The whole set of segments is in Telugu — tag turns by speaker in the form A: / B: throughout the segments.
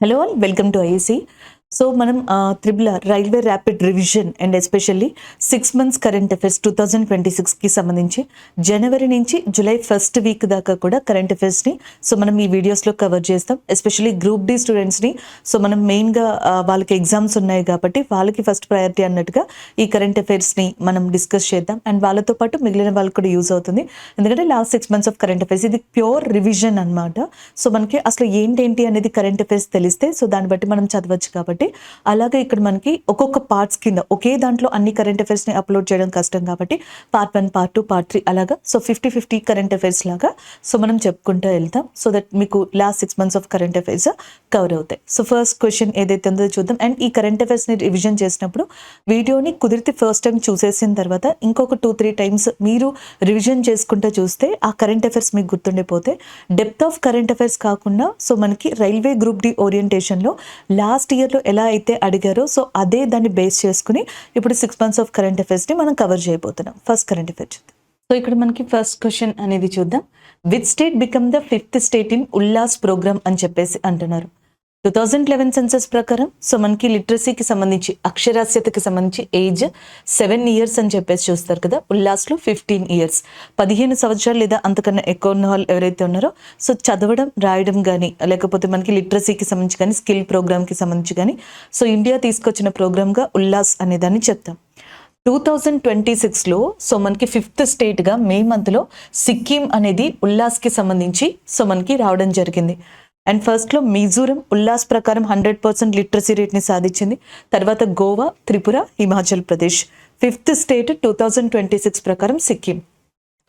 A: Hello all, welcome to IAC. So, మనం triple railway rapid revision and especially 6 months current affairs 2026కి సంబంధించి జనవరి నుంచి జూలై ఫస్ట్ వీక్ దాకా కూడా కరెంట్ అఫైర్స్ని మనం ఈ వీడియోస్లో కవర్ చేస్తాం. ఎస్పెషల్లీ గ్రూప్ డి స్టూడెంట్స్ని మనం మెయిన్గా వాళ్ళకి ఎగ్జామ్స్ ఉన్నాయి కాబట్టి వాళ్ళకి ఫస్ట్ ప్రయారిటీ అన్నట్టుగా ఈ కరెంట్ అఫైర్స్ని మనం డిస్కస్ చేద్దాం. అండ్ వాళ్ళతో పాటు మిగిలిన వాళ్ళకి కూడా యూజ్ అవుతుంది. ఎందుకంటే last 6 months of current affairs ఇది ప్యూర్ రివిజన్ అనమాట. సో మనకి అసలు ఏంటి అనేది కరెంట్ అఫైర్స్ తెలిస్తే దాన్ని బట్టి మనం చదవచ్చు కాబట్టి అలాగే ఇక్కడ మనకి ఒక్కొక్క పార్ట్స్ కింద ఒకే దాంట్లో అన్ని కరెంట్ అఫైర్స్ని అప్లోడ్ చేయడం కష్టం కాబట్టి పార్ట్ 1, పార్ట్ 2, పార్ట్ 3 అలాగా 50-50 కరెంట్ అఫైర్స్ లాగా మనం చెప్పుకుంటూ వెళ్తాం. సో దట్ మీకు last 6 months of current affairs cover అవుతాయి. సో ఫస్ట్ క్వశ్చన్ ఏదైతే ఉందో చూద్దాం. అండ్ ఈ కరెంట్ అఫైర్స్ని రివిజన్ చేసినప్పుడు వీడియోని కుదిరితే ఫస్ట్ టైం చూసేసిన తర్వాత ఇంకొక 2-3 times మీరు రివిజన్ చేసుకుంటూ చూస్తే ఆ కరెంట్ అఫైర్స్ మీకు గుర్తుండిపోతే డెప్త్ ఆఫ్ కరెంట్ అఫైర్స్ కాకుండా మనకి రైల్వే గ్రూప్ డి ఓరియంటేషన్లో లాస్ట్ ఇయర్లో ఎలా అయితే అడిగారో అదే దాన్ని బేస్ చేసుకుని ఇప్పుడు 6 months ఆఫ్ కరెంట్ అఫైర్స్ని మనం కవర్ చేయబోతున్నాం. ఫస్ట్ కరెంట్ అఫైర్ చూద్దాం. సో ఇక్కడ మనకి ఫస్ట్ క్వశ్చన్ అనేది చూద్దాం. Which state become the 5th state in Ullas program అని చెప్పేసి అంటున్నారు. 2011 సెన్సస్ ప్రకారం మనకి లిటరసీకి సంబంధించి అక్షరాస్యతకి సంబంధించి ఏజ్ 7 years అని చెప్పేసి చూస్తారు కదా. ఉల్లాస్లో 15 years 15 సంవత్సరాలు లేదా అంతకన్నా ఎక్కువ ఉన్న వాళ్ళు ఎవరైతే ఉన్నారో చదవడం రాయడం కానీ లేకపోతే మనకి లిటరసీకి సంబంధించి కానీ స్కిల్ ప్రోగ్రామ్కి సంబంధించి కానీ ఇండియా తీసుకొచ్చిన ప్రోగ్రామ్గా ఉల్లాస్ అనేదాన్ని చెప్తాం. 2026లో మనకి 5th స్టేట్గా మే మంత్లో సిక్కిం అనేది ఉల్లాస్కి సంబంధించి మనకి రావడం జరిగింది. అండ్ ఫస్ట్లో మిజోరం ఉల్లాస్ ప్రకారం 100% లిటరసీ రేట్ని సాధించింది. తర్వాత గోవా, త్రిపుర, హిమాచల్ ప్రదేశ్. 5th స్టేట్ 2026 ప్రకారం సిక్కిం.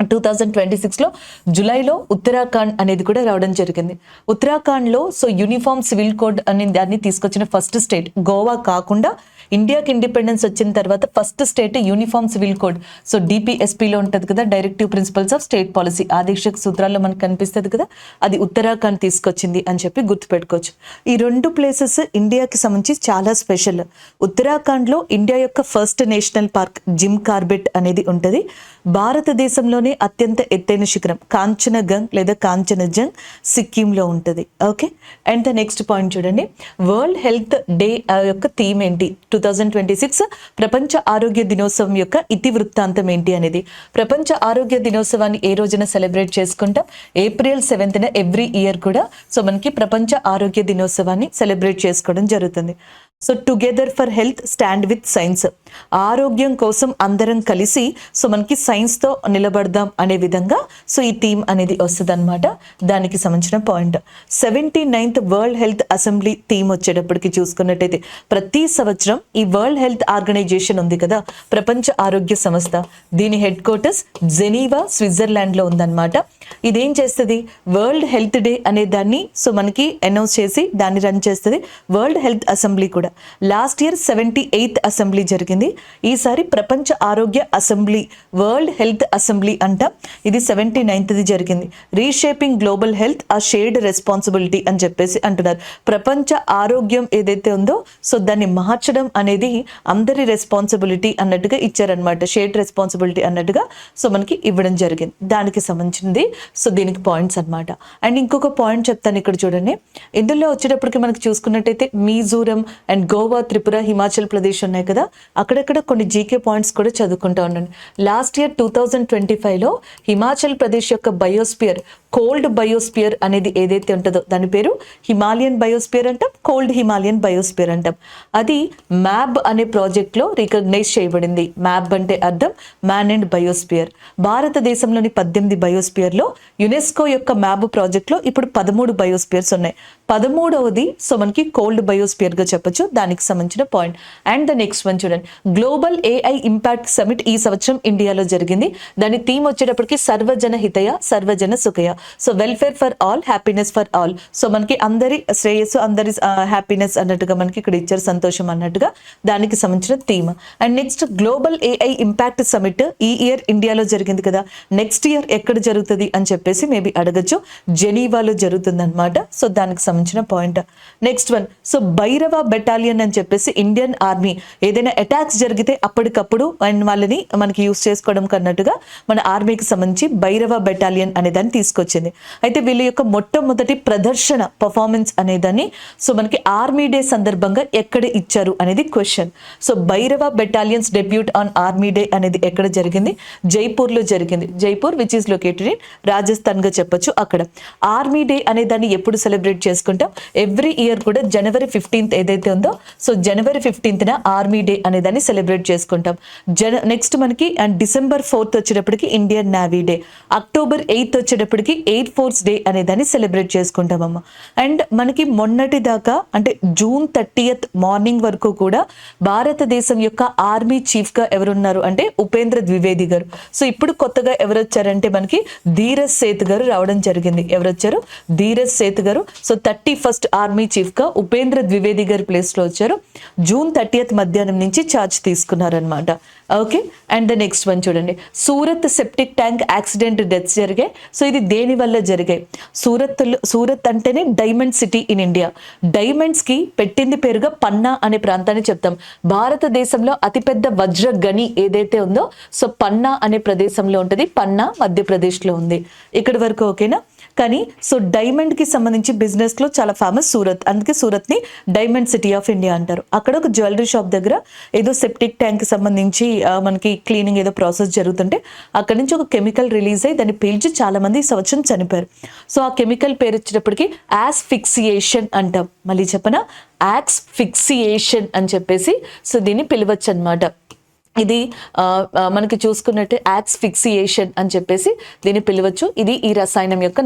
A: 2026లో జూలైలో ఉత్తరాఖండ్ అనేది కూడా రావడం జరిగింది. ఉత్తరాఖండ్లో యూనిఫామ్ సివిల్ కోడ్ అనే దాన్ని తీసుకొచ్చిన ఫస్ట్ స్టేట్ గోవా కాకుండా ఇండియాకి ఇండిపెండెన్స్ వచ్చిన తర్వాత first state uniform civil code డిపిఎస్పీలో ఉంటుంది కదా, directive principles of state policy ఆదేశక సూత్రాల్లో మనకు కనిపిస్తుంది కదా, అది ఉత్తరాఖండ్ తీసుకొచ్చింది అని చెప్పి గుర్తుపెట్టుకోవచ్చు. ఈ 2 ప్లేసెస్ ఇండియాకి సంబంధించి చాలా స్పెషల్. ఉత్తరాఖండ్లో ఇండియా యొక్క first national park Jim Corbett అనేది ఉంటుంది. భారతదేశంలోనే అత్యంత ఎత్తైన శిఖరం కాంచనగంగ్ లేదా కాంచనజంగ్ సిక్కింలో ఉంటుంది. Okay. And the next point చూడండి. వరల్డ్ హెల్త్ డే యొక్క థీమ్ ఏంటి? 2026 ప్రపంచ ఆరోగ్య దినోత్సవం యొక్క ఇతివృత్తాంతం ఏంటి అనేది. ప్రపంచ ఆరోగ్య దినోత్సవాన్ని ఏ రోజున సెలబ్రేట్ చేసుకుంటాం? April 7th ఎవ్రీ ఇయర్ కూడా మనకి ప్రపంచ ఆరోగ్య దినోత్సవాన్ని సెలబ్రేట్ చేసుకోవడం జరుగుతుంది. Together for health stand with science. ఆరోగ్యం కోసం అందరం కలిసి మనకి సైన్స్తో నిలబడదాం అనే విధంగా ఈ థీమ్ అనేది వస్తుంది అనమాట. దానికి సంబంధించిన point. 79th world health assembly theme వచ్చేటప్పటికి చూసుకున్నట్టయితే ప్రతి సంవత్సరం ఈ వరల్డ్ హెల్త్ ఆర్గనైజేషన్ ఉంది కదా, ప్రపంచ ఆరోగ్య సంస్థ, దీని హెడ్ క్వార్టర్స్ జెనీవా స్విట్జర్లాండ్లో ఉందన్నమాట. ఇదేం చేస్తుంది? వరల్డ్ హెల్త్ డే అనే దాన్ని మనకి అనౌన్స్ చేసి దాన్ని రన్ చేస్తుంది. వరల్డ్ హెల్త్ అసెంబ్లీ కూడా లాస్ట్ ఇయర్ 78th అసెంబ్లీ జరిగింది. ఈసారి ప్రపంచ ఆరోగ్య అసెంబ్లీ వరల్డ్ హెల్త్ అసెంబ్లీ అంట. ఇది 79th జరిగింది. రీషేపింగ్ గ్లోబల్ హెల్త్ ఆ షేర్డ్ రెస్పాన్సిబిలిటీ అని చెప్పేసి అంటున్నారు. ప్రపంచ ఆరోగ్యం ఏదైతే ఉందో దాన్ని మార్చడం అనేది అందరి రెస్పాన్సిబిలిటీ అన్నట్టుగా ఇచ్చారనమాట. షేర్డ్ రెస్పాన్సిబిలిటీ అన్నట్టుగా మనకి ఇవ్వడం జరిగింది. దానికి సంబంధించింది దీనికి పాయింట్స్ అనమాట. అండ్ ఇంకొక పాయింట్ చెప్తాను ఇక్కడ చూడండి. ఇందులో వచ్చేటప్పటికి మనకి చూసుకున్నట్టయితే మిజోరం అండ్ గోవా, త్రిపుర, హిమాచల్ ప్రదేశ్ ఉన్నాయి కదా, అక్కడక్కడ కొన్ని జీకే పాయింట్స్ కూడా చదువుకుంటా ఉండండి. లాస్ట్ ఇయర్ 2025లో హిమాచల్ ప్రదేశ్ యొక్క బయోస్పియర్ కోల్డ్ బయోస్పియర్ అనేది ఏదైతే ఉంటుందో దాని పేరు హిమాలయన్ బయోస్పియర్ అంటాం, కోల్డ్ హిమాలయన్ బయోస్పియర్ అంటాం. అది మ్యాబ్ అనే ప్రాజెక్ట్లో రికగ్నైజ్ చేయబడింది. మ్యాబ్ అంటే అర్థం మ్యాన్ అండ్ బయోస్పియర్. భారతదేశంలోని 18 బయోస్పియర్లో యునెస్కో యొక్క మ్యాబ్ ప్రాజెక్ట్లో ఇప్పుడు 13 బయోస్పియర్స్ ఉన్నాయి. 13వది మనకి కోల్డ్ బయోస్పియర్గా చెప్పొచ్చు. దానికి సంబంధించిన point. And the next one చూడండి. గ్లోబల్ ఏఐ ఇంపాక్ట్ సమిట్ ఈ సంవత్సరం ఇండియాలో జరిగింది. దాని థీమ్ వచ్చేటప్పటికి సర్వజన హితయ సర్వజన సుఖయ. Welfare for all, happiness for all. మనకి అందరి శ్రేయస్సు, అందరి హ్యాపీనెస్ అన్నట్టుగా మనకి ఇక్కడ ఇచ్చారు, సంతోషం అన్నట్టుగా. దానికి సంబంధించిన theme. And next global AI impact summit ఈ ఇయర్ ఇండియాలో జరిగింది కదా, నెక్స్ట్ ఇయర్ ఎక్కడ జరుగుతుంది అని చెప్పేసి మేబీ అడగచ్చు. జెనీవాలో జరుగుతుంది అనమాట. దానికి సంబంధించిన point. Next one Bhairava battalion అని చెప్పేసి ఇండియన్ ఆర్మీ ఏదైనా అటాక్స్ జరిగితే అప్పటికప్పుడు అండ్ వాళ్ళని మనకి యూస్ చేసుకోవడం కన్నట్టుగా మన ఆర్మీకి సంబంధించి భైరవ బెటాలియన్ అనే దాన్ని తీసుకొచ్చారు. వచ్చింది. అయితే వీళ్ళ యొక్క మొట్టమొదటి ప్రదర్శన పర్ఫార్మెన్స్ అనేదాన్ని సో మనకి ఆర్మీ డే సందర్భంగా ఎక్కడ ఇచ్చారు అనేది question. So Bhairava battalions debut on army day అనేది ఎక్కడ జరిగింది? జైపూర్లో జరిగింది. Jaipur which is located in Rajasthan గా చెప్పొచ్చు. అక్కడ ఆర్మీ డే అనే దాన్ని ఎప్పుడు సెలబ్రేట్ చేసుకుంటాం? ఎవ్రీ ఇయర్ కూడా జనవరి 15th ఏదైతే ఉందో సో జనవరి 15th ఆర్మీ డే అనే దాన్ని సెలబ్రేట్ చేసుకుంటాం. నెక్స్ట్ మనకి అండ్ డిసెంబర్ 4th వచ్చేటప్పటికి Indian navy day, October 8th వచ్చేటప్పటికి ఎయిర్ ఫోర్స్ డే అనే దాన్ని సెలబ్రేట్ చేసుకుంటామమ్మ. అండ్ మనకి మొన్నటి దాకా అంటే జూన్ 30th మార్నింగ్ వరకు కూడా భారతదేశం యొక్క ఆర్మీ చీఫ్ గా ఎవరున్నారు అంటే ఉపేంద్ర ద్వివేది గారు. సో ఇప్పుడు కొత్తగా ఎవరు వచ్చారంటే మనకి ధీరజ్ సేత్ గారు రావడం జరిగింది. ఎవరు వచ్చారు? ధీరజ్ సేత్ గారు. సో 31st ఆర్మీ చీఫ్ గా ఉపేంద్ర ద్వివేది గారి ప్లేస్ లో వచ్చారు. జూన్ 30th మధ్యాహ్నం నుంచి ఛార్జ్ తీసుకున్నారనమాట. Okay. And the next one చూడండి, Surat septic tank accident deaths జరిగాయి. సో ఇది దేని వల్ల జరిగాయి? సూరత్ అంటేనే diamond city in India. Diamonds కి పెట్టింది పేరుగా పన్నా అనే ప్రాంతాన్ని చెప్తాం. భారతదేశంలో అతిపెద్ద వజ్ర గని ఏదైతే ఉందో సో పన్నా అనే ప్రదేశంలో ఉంటుంది. పన్నా మధ్యప్రదేశ్ లో ఉంది. ఇక్కడి వరకు ఓకేనా? కానీ సో డైమండ్ కి సంబంధించి బిజినెస్ లో చాలా ఫేమస్ సూరత్, అందుకే సూరత్ ని డైమండ్ సిటీ ఆఫ్ ఇండియా అంటారు. అక్కడ ఒక జ్యువెలరీ షాప్ దగ్గర ఏదో సెప్టిక్ ట్యాంక్ కి సంబంధించి మనకి క్లీనింగ్ ఏదో ప్రాసెస్ జరుగుతుంటే అక్కడి నుంచి ఒక కెమికల్ రిలీజ్ అయ్యి దాన్ని పీల్చి చాలా మంది ఈ సంవత్సరం చనిపోయారు. సో ఆ కెమికల్ పేరు వచ్చేటప్పటికి యాస్ఫిక్సియేషన్ అంటాం. మళ్ళీ చెప్పనా? యాస్ఫిక్సియేషన్ అని చెప్పేసి సో దీన్ని పిలవచ్చు అనమాట. ఇది మనకి చూసుకున్నట్టు యాస్ఫిక్సియేషన్ అని చెప్పేసి దీన్ని పిలవచ్చు. ఇది ఈ రసాయనం యొక్క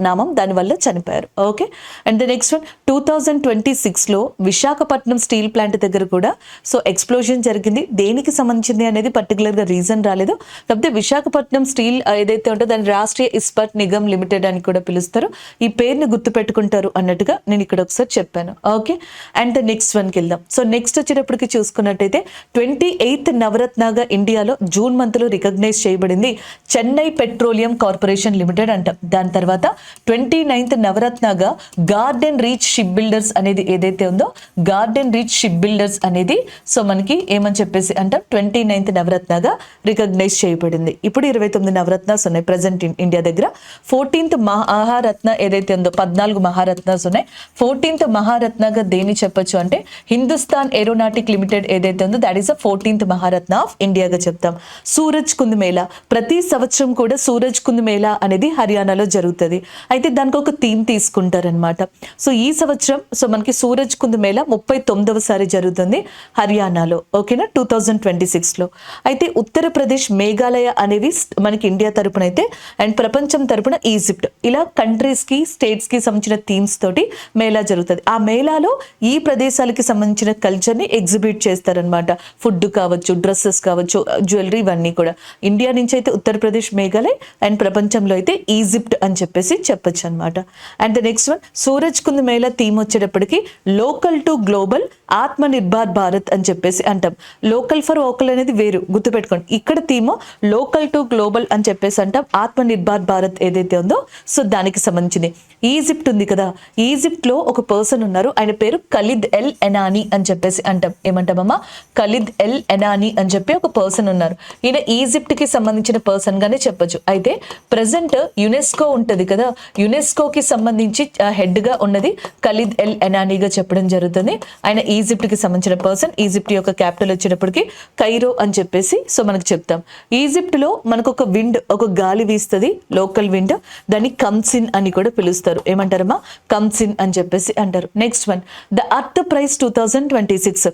A: నామం, దానివల్ల చనిపోయారు. Okay. And the next one 2026లో విశాఖపట్నం స్టీల్ ప్లాంట్ దగ్గర కూడా సో ఎక్స్ప్లోజన్ జరిగింది. దేనికి సంబంధించింది అనేది పర్టికులర్గా రీజన్ రాలేదు. కాకపోతే విశాఖపట్నం స్టీల్ ఏదైతే ఉంటుందో దాన్ని రాష్ట్రీయ ఇస్పాట్ నిగమ్ లిమిటెడ్ అని కూడా పిలుస్తారు. ఈ పేరుని గుర్తుపెట్టుకుంటారు అన్నట్టుగా నేను ఇక్కడ ఒకసారి చెప్పాను. ఓకే. అండ్ ద నెక్స్ట్ వన్కి వెళ్దాం. సో నెక్స్ట్ వచ్చేటప్పటికి చూసుకున్నట్టయితే 28th నవరత్నగా ఇండియాలో జూన్ మంత్ లో రికగ్నైజ్ చేయబడింది చెన్నై పెట్రోలియం కార్పొరేషన్ లిమిటెడ్ అంటాం. దాని తర్వాత 29th నవరత్నగా గార్డెన్ రీచ్ షిప్ బిల్డర్స్ అనేది ఏదైతే ఉందో గార్డెన్ రీచ్ షిప్ బిల్డర్స్ అనేది సో మనకి ఏమని చెప్పేసి అంటాం 29th నవరత్నగా రికగ్నైజ్ చేయబడింది. ఇప్పుడు 29 నవరత్నాస్ ఉన్నాయి ప్రజెంట్ ఇండియా దగ్గర. 14th మహారత్న ఏదైతే ఉందో 14 మహారత్నాస్ ఉన్నాయి. 14th మహారత్నగా దేని చెప్పొచ్చు అంటే హిందుస్థాన్ ఏరోనాటిక్ లిమిటెడ్ ఏదైతే ఉందో that is 14th Maharatna of ఇండియాగా చెప్తాం. సూరజ్ కుంద్ మేళా ప్రతి సంవత్సరం కూడా సూరజ్ కుంద్ మేళా అనేది హర్యానాలో జరుగుతుంది. అయితే దానికి ఒక థీమ్ తీసుకుంటారనమాట. సో ఈ సంవత్సరం సో మనకి సూరజ్ కుంద్ మేళా 39వసారి జరుగుతుంది హర్యానాలో. ఓకేనా? 2026లో. అయితే ఉత్తరప్రదేశ్, మేఘాలయ అనేవి మనకి ఇండియా తరపున అయితే అండ్ ప్రపంచం తరపున ఈజిప్ట్, ఇలా కంట్రీస్ కి స్టేట్స్ కి సంబంధించిన థీమ్స్ తోటి మేళా జరుగుతుంది. ఆ మేళాలో ఈ ప్రదేశాలకి సంబంధించిన కల్చర్ ని ఎగ్జిబిట్ చేస్తారనమాట. ఫుడ్ కావచ్చు, డ్రెస్సెస్ కావచ్చు, జ్యువెలరీ, ఇవన్నీ కూడా. ఇండియా నుంచి అయితే ఉత్తరప్రదేశ్, మేఘాలయ అండ్ ప్రపంచంలో అయితే ఈజిప్ట్ అని చెప్పేసి చెప్పొచ్చు అనమాట. And the next one Suraj Kund mela theme వచ్చేటప్పటికి local to global Atma Nirbhar Bharat అని చెప్పేసి అంటాం. లోకల్ ఫర్ వోకల్ అనేది వేరు, గుర్తుపెట్టుకోండి. ఇక్కడ థీమ్ లోకల్ టు గ్లోబల్ అని చెప్పేసి అంటాం. ఆత్మ నిర్భర్ భారత్ ఏదైతే ఉందో సో దానికి సంబంధించింది. ఈజిప్ట్ ఉంది కదా, ఈజిప్ట్ లో ఒక పర్సన్ ఉన్నారు, ఆయన పేరు ఖలీద్ ఎల్ ఎనానీ అని చెప్పేసి అంటాం. ఏమంటామమ్మా? ఖలీద్ ఎల్ ఎనానీ అని చెప్పి ఒక పర్సన్ ఉన్నారు. ఈయన ఈజిప్ట్ కి సంబంధించిన పర్సన్ గానే చెప్పొచ్చు. అయితే ప్రెసెంట్ యునెస్కో ఉంటది కదా, యునెస్కోకి సంబంధించి హెడ్ గా ఉన్నది ఖలీద్ ఎల్ ఎనానీగా చెప్పడం జరుగుతుంది. ఆయన ఈజిప్ట్ కి సంబంధించిన పర్సన్. ఈజిప్ట్ యొక్క క్యాపిటల్ వచ్చేటప్పటికి కైరో అని చెప్పేసి సో మనకు చెప్తాం. ఈజిప్ట్ లో మనకు ఒక విండ్, ఒక గాలి వీస్తుంది, లోకల్ విండ్, దాన్ని కమ్సిన్ అని కూడా పిలుస్తారు. ఏమంటారమ్మా? కమ్సిన్ అని చెప్పేసి అంటారు. Next one the earth prize 2026.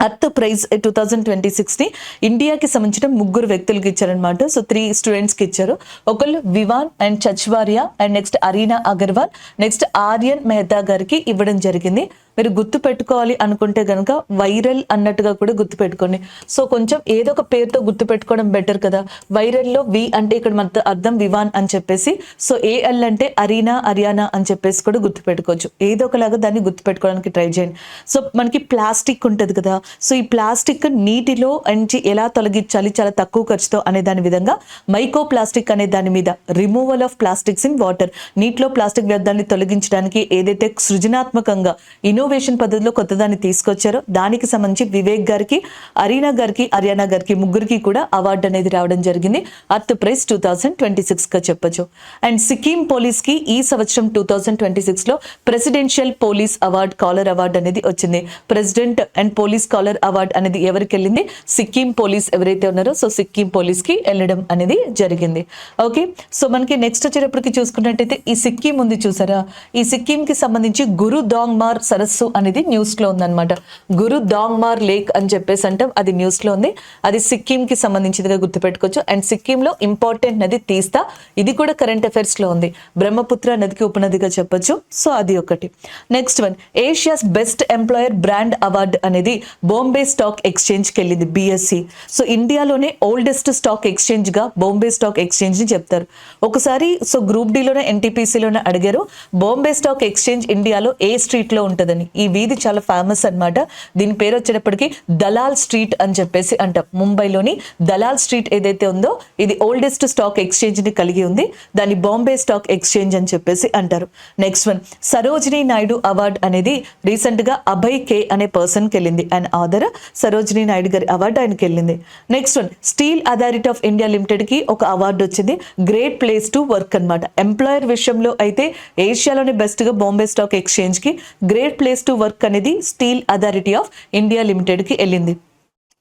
A: Earth prize 2026 ని ఇండియాకి సంబంధించిన 3 వ్యక్తులకి ఇచ్చారనమాట. సో 3 స్టూడెంట్స్కి ఇచ్చారు. ఒకళ్ళు Vivaan and Chachwaria and next Arina Agarwal, next Aryan Mehta గారికి ఇవ్వడం జరిగింది. మీరు గుర్తు పెట్టుకోవాలి అనుకుంటే కనుక వైరల్ అన్నట్టుగా కూడా గుర్తు పెట్టుకోండి. సో కొంచెం ఏదో ఒక పేరుతో గుర్తు పెట్టుకోవడం బెటర్ కదా. వైరల్లో వి అంటే ఇక్కడ మన అర్థం వివాన్ అని చెప్పేసి, సో ఏఎల్ అంటే అరీనా, అరియానా అని చెప్పేసి కూడా గుర్తు పెట్టుకోవచ్చు. ఏదో ఒకలాగా దాన్ని గుర్తు పెట్టుకోవడానికి ట్రై చేయండి. సో మనకి ప్లాస్టిక్ ఉంటుంది కదా, సో ఈ ప్లాస్టిక్ నీటిలో నుంచి ఎలా తొలగించాలి చాలా తక్కువ ఖర్చుతో అనే దాని విధంగా మైకో ప్లాస్టిక్ అనే దాని మీద removal of plastics in water, నీటిలో ప్లాస్టిక్ వ్యర్థాన్ని తొలగించడానికి ఏదైతే సృజనాత్మకంగా ఇన్నోవేషన్ పద్ధతిలో కొత్తదాన్ని తీసుకొచ్చారో దానికి సంబంధించి వివేక్ గారికి, అరీనా గారికి, హర్యానా గారికి ముగ్గురికి కూడా అవార్డు అనేది రావడం జరిగింది. అర్త్ ప్రైజ్ 2026 గా చెప్పొచ్చు. అండ్ సిక్కిం పోలీస్ కి ఈ సంవత్సరం 2026 లో presidential police award, colour award అనేది వచ్చింది. President and police colour award అనేది ఎవరికి వెళ్ళింది? సిక్కిం పోలీస్ ఎవరైతే ఉన్నారో సో సిక్కిం పోలీస్ కి వెళ్ళడం అనేది జరిగింది. ఓకే, సో మనకి నెక్స్ట్ వచ్చేటప్పటికి చూసుకున్నట్టయితే ఈ సిక్కిం ఉంది చూసారా, ఈ సిక్కిం కి సంబంధించి గురు దాంగ్మార్ సరస్సు అనేది న్యూస్ లో ఉందన్నమాట. గురు దాంగ్మార్ లేక్ అని చెప్పేసి అంటాం, అది న్యూస్ లో ఉంది. అది సిక్కిం కి సంబంధించినదిగా గుర్తుపెట్టుకోవచ్చు. అండ్ సిక్కిం లో ఇంపార్టెంట్ నది తీస్తా, ఇది కూడా కరెంట్ అఫైర్స్ లో ఉంది. బ్రహ్మపుత్ర నదికి ఉపనదిగా చెప్పొచ్చు. సో అది ఒకటి. Next one, Asia's best employer brand award అనేది బాంబే స్టాక్ ఎక్స్చేంజ్ కి వెళ్ళింది, BSE. సో ఇండియాలోనే ఓల్డెస్ట్ స్టాక్ ఎక్స్చేంజ్ గా బాంబే స్టాక్ ఎక్స్చేంజ్ ని చెప్తారు. ఒకసారి సో గ్రూప్ డిలోనే NTPCలోనే అడిగారు, బాంబే స్టాక్ ఎక్స్చేంజ్ ఇండియాలో ఏ స్ట్రీట్ లో ఉంటుందని. ఈ వీధి చాలా ఫేమస్ అన్నమాట. దీని పేరు వచ్చేటప్పటికి దలాల్ స్ట్రీట్ అని చెప్పేసి అంటాం. ముంబైలోని దలాల్ స్ట్రీట్ ఏదైతే ఉందో ఇది ఓల్డెస్ట్ స్టాక్ ఎక్స్చేంజ్ ని కలిగి ఉంది. దాన్ని బాంబే స్టాక్ ఎక్స్చేంజ్ అని చెప్పేసి అంటారు. Next one, Sarojini Naidu award అనేది రీసెంట్ గా అభయ్ కే అనే పర్సన్ కి వెళ్ళింది. అండ్ ఆదర్ సరోజినీ నాయుడు గారి అవార్డు ఆయనకి వెళ్ళింది. Next one, steel authority of India limited కి ఒక అవార్డు వచ్చింది, గ్రేట్ ప్లేస్ టు వర్క్ అన్నమాట. ఎంప్లాయర్ విషయంలో అయితే ఏషియాలోనే బెస్ట్ గా బాంబే స్టాక్ ఎక్స్చేంజ్ కి గ్రేట్ ప్లేస్ టు వర్క్ అనేది steel authority of India limited కి వెళ్ళింది.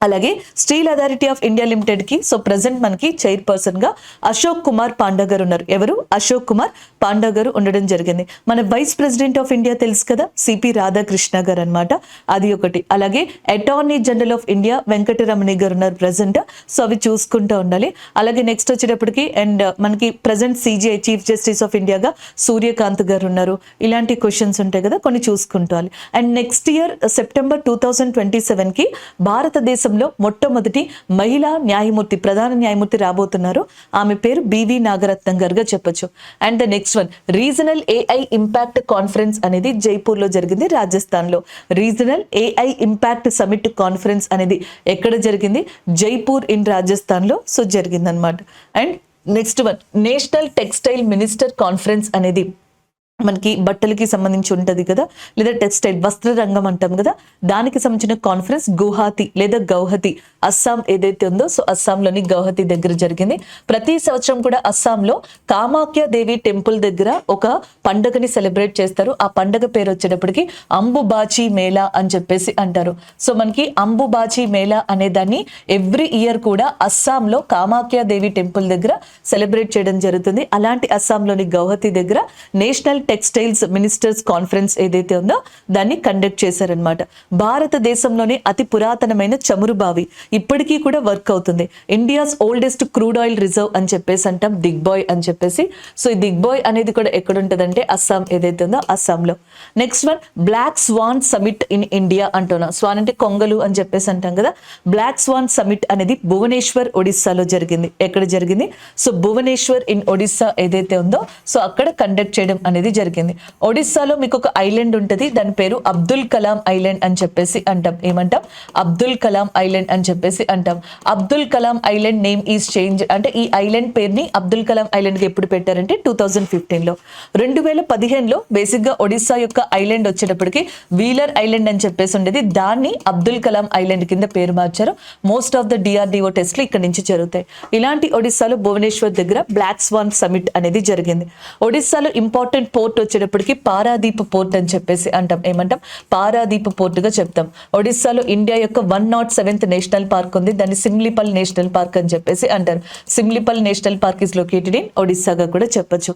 A: అలాగే steel authority of India limited కి సో ప్రెసెంట్ మనకి చైర్పర్సన్ గా అశోక్ కుమార్ పాండా గారు ఉన్నారు. ఎవరు? అశోక్ కుమార్ పాండా గారు ఉండడం జరిగింది. మన వైస్ ప్రెసిడెంట్ ఆఫ్ ఇండియా తెలుసు కదా, సిపి రాధాకృష్ణ గారు అన్నమాట, అది ఒకటి. అలాగే attorney general of India Venkataramani గారు ఉన్నారు ప్రెసెంట్. సో అవి చూసుకుంటూ ఉండాలి. అలాగే నెక్స్ట్ వచ్చేటప్పటికి అండ్ మనకి present CJI chief justice of ఇండియాగా సూర్యకాంత్ గారు ఉన్నారు. ఇలాంటి క్వశ్చన్స్ ఉంటాయి కదా, కొన్ని చూసుకుంటాలి. అండ్ నెక్స్ట్ ఇయర్ సెప్టెంబర్ 2027 కి భారతదేశం మొట్టమొదటి మహిళా న్యాయమూర్తి, ప్రధాన న్యాయమూర్తి రాబోతున్నారు. ఆమె పేరు BV నాగరత్నం గారుగా చెప్పొచ్చు. And the next one, regional AI impact conference అనేది జైపూర్ లో జరిగింది, రాజస్థాన్ లో. Regional AI impact summit conference అనేది ఎక్కడ జరిగింది? జైపూర్ ఇన్ రాజస్థాన్ లో సో జరిగింది అనమాట. And next one, national textile minister conference అనేది మనకి బట్టలకి సంబంధించి ఉంటుంది కదా, లేదా టెక్స్టైల్ వస్త్ర రంగం అంటాం కదా, దానికి సంబంధించిన కాన్ఫరెన్స్ గువాహతి లేదా గౌహతి, అస్సాం ఏదైతే ఉందో సో అస్సాంలోని గౌహతి దగ్గర జరిగింది. ప్రతి సంవత్సరం కూడా అస్సాంలో కామాఖ్య దేవి టెంపుల్ దగ్గర ఒక పండుగని సెలబ్రేట్ చేస్తారు. ఆ పండుగ పేరు వచ్చేటప్పటికి అంబుబాచి మేళా అని చెప్పేసి అంటారు. సో మనకి అంబుబాచి మేళా అనే దాన్ని ఎవ్రీ ఇయర్ కూడా అస్సాంలో కామాఖ్య దేవి టెంపుల్ దగ్గర సెలబ్రేట్ చేయడం జరుగుతుంది. అలాంటి అస్సాంలోని గౌహతి దగ్గర నేషనల్ టెక్స్టైల్స్ మినిస్టర్స్ కాన్ఫరెన్స్ ఏదైతే ఉందో దాన్ని కండక్ట్ చేశారనమాట. భారతదేశంలోనే అతి పురాతనమైన చమురు బావి ఇప్పటికీ కూడా వర్క్ అవుతుంది. India's oldest crude oil reserve అని చెప్పేసి అంటాం, దిగ్బాయ్ అని చెప్పేసి. సో ఈ దిగ్బాయ్ అనేది కూడా ఎక్కడ ఉంటుందంటే అస్సాం ఏదైతే ఉందో అస్సాంలో. Next one, black swan summit in India అంటున్నాం. స్వాన్ అంటే కొంగలు అని చెప్పేసి అంటాం కదా. బ్లాక్ స్వాన్ సమిట్ అనేది భువనేశ్వర్ ఒడిస్సాలో జరిగింది. ఎక్కడ జరిగింది? సో భువనేశ్వర్ ఇన్ ఒడిస్సా ఏదైతే ఉందో సో అక్కడ కండక్ట్ చేయడం అనేది జరిగింది. ఒడిస్సాలో మీకు ఒక ఐలాండ్ ఉంటుంది, దాని పేరు అబ్దుల్ కలాం ఐలాండ్ అని చెప్పేసి అంటాం. ఏమంటాం? అబ్దుల్ కలాం ఐలాండ్ అని చెప్పేసి అంటాం. Abdul Kalam island name is change అంటే ఈ ఐలాండ్ పేరుని అబ్దుల్ కలాం ఐలాండ్ కి ఎప్పుడు పెట్టారంటే 2015లో. 2015లో బేసిక్ గా ఒడిస్సా యొక్క ఐలాండ్ వచ్చేటప్పటికి వీలర్ ఐలాండ్ అని చెప్పేసి ఉండేది, దాన్ని అబ్దుల్ కలాం ఐలాండ్ కింద పేరు మార్చారు. మోస్ట్ ఆఫ్ ద DRDO టెస్ట్లు ఇక్కడ నుంచి జరుగుతాయి. ఇలాంటి ఒడిస్సాలో భువనేశ్వర్ దగ్గర బ్లాక్ స్వాన్ సమిట్ అనేది జరిగింది. ఒడిస్సాలో ఇంపార్టెంట్ పోర్ట్ వచ్చేటప్పటికి పారాదీప్ పోర్ట్ అని చెప్పేసి అంటాం. ఏమంటాం? పారాదీప్ పోర్ట్ గా చెప్తాం. ఒడిస్సాలో ఇండియా యొక్క 107th నేషనల్ పార్క్ ఉంది, దాన్ని సిమ్లిపల్ నేషనల్ పార్క్ అని చెప్పేసి అంటారు. Simlipal national park is located in ఒడిస్సాగా కూడా చెప్పొచ్చు.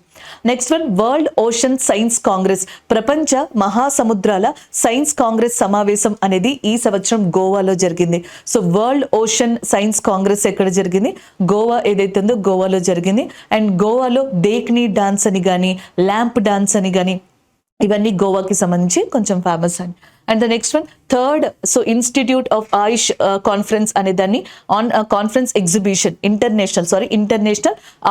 A: Next one, world ocean science congress, ప్రపంచ మహాసముద్రాల సైన్స్ కాంగ్రెస్ సమావేశం అనేది ఈ సంవత్సరం గోవాలో జరిగింది. So world ocean science Congress ఎక్కడ జరిగింది? గోవా ఏదైతే ఉందో గోవాలో జరిగింది. అండ్ గోవాలో దేక్ని డాన్స్ అని కానీ ల్యాంప్ డాన్స్ అని కానీ ఇవన్నీ గోవాకి సంబంధించి కొంచెం famous and the next one, third so institute of Ayush conference అనే దాన్ని on conference exhibition international